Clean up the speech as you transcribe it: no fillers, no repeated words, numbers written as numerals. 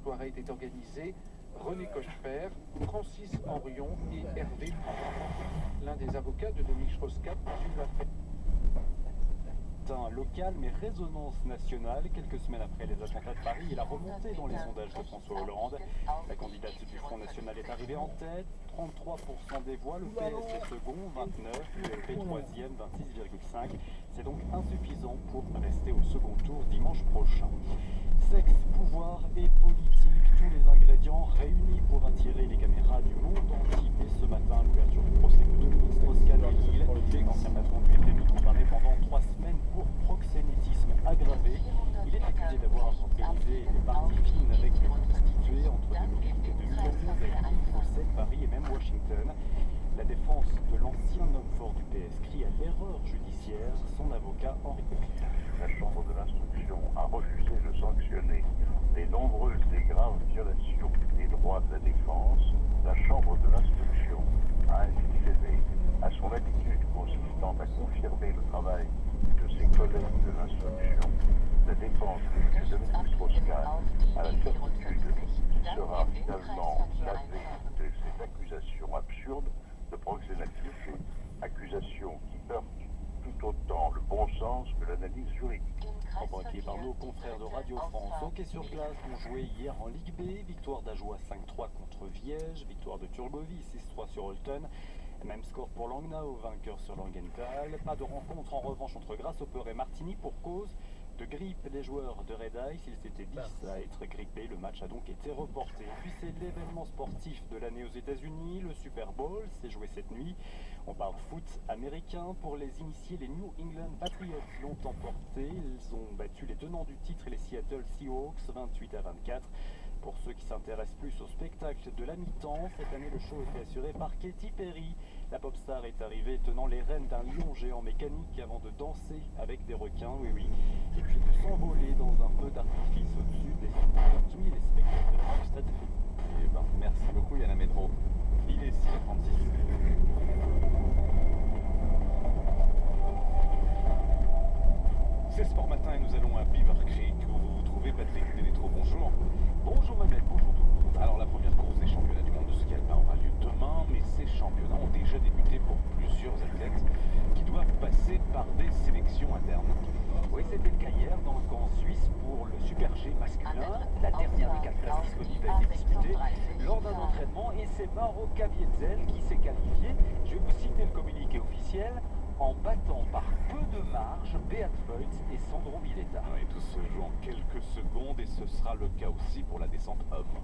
soirée était organisée. René Cochefer, Francis Henrion et Hervé Prand. L'un des avocats de Dominique Strauss-Kahn poursuit l'affaire. Un local mais résonance nationale quelques semaines après les attentats de Paris et la remontée dans les sondages de François Hollande. La candidate du Front National est arrivée en tête, 33% des voix, le PS est second, 29%, le LP troisième, 26,5%. C'est donc insuffisant pour rester au second tour dimanche prochain. Sexe, pouvoir et politique, tous les ingrédients réunis pour attirer les caméras du monde entier. Ce matin, l'ouverture du procès de Dominique Strauss-Kahn à Lille, l'ancien patron du FMI condamné pendant 3 semaines pour proxénétisme aggravé. Il est accusé d'avoir organisé des parties fines avec des prostituées entre 2008 et 2011 à Lille, Bruxelles, Paris et même Washington. La défense de l'ancien homme fort du PS crie à l'erreur judiciaire, son avocat Henri Leclerc. La Chambre de l'instruction a refusé de sanctionner les nombreuses et graves violations des droits de la défense. La Chambre de l'instruction a ainsi cédé à son habitude consistant à confirmer le travail de ses collègues de l'instruction. La défense de Dominique Strauss-Kahn a la certitude qu'il sera finalement lavé de ces accusations absurdes de proxénétisme, accusations qui heurtent tout autant le bon sens que l'analyse juridique. Embarqué par nos confrères de Radio France, hockey sur glace ont joué hier en Ligue B, victoire d'Ajoie 5-3 contre Viège, victoire de Turgovie 6-3 sur Holton, même score pour Langnau, vainqueur sur Langenthal. Pas de rencontre en revanche entre Grasshopper et Martigny pour cause de grippe des joueurs de Red Ice. Ils étaient 10 à être grippés, le match a donc été reporté. Puis c'est l'événement sportif de l'année aux États-Unis, le Super Bowl s'est joué cette nuit. On parle foot américain. Pour les initiés, les New England Patriots l'ont emporté. Ils ont battu les tenants du titre et les Seattle Seahawks 28-24. Pour ceux qui s'intéressent plus au spectacle de la mi-temps, cette année le show était assuré par Katy Perry. La pop star est arrivée tenant les rênes d'un lion géant mécanique avant de danser avec des requins, oui, et puis de s'envoler dans un feu d'artifice au-dessus des 50 000 spectateurs du stade. Eh ben, merci beaucoup Yana Métro. Il est 6h36. C'est Sport Matin et nous allons à Beaver Creek où vous vous trouvez. Patrick Delétro, bonjour. Bonjour Manuel, bonjour tout le monde. Alors la première course des championnats du monde de ski alpin aura lieu demain, mais ces championnats ont déjà débuté pour plusieurs athlètes qui doivent passer par des sélections internes. Oui, c'était le cas hier dans le camp suisse pour le Super G masculin. La dernière des 4 places disponibles a été disputée lors d'un entraînement et c'est Mauro Caviezel qui s'est qualifié. Je vais vous citer le communiqué officiel. En battant par peu de marge Beat Feuz et Sandro Villetta. Oui, tout se joue en quelques secondes et ce sera le cas aussi pour la descente homme.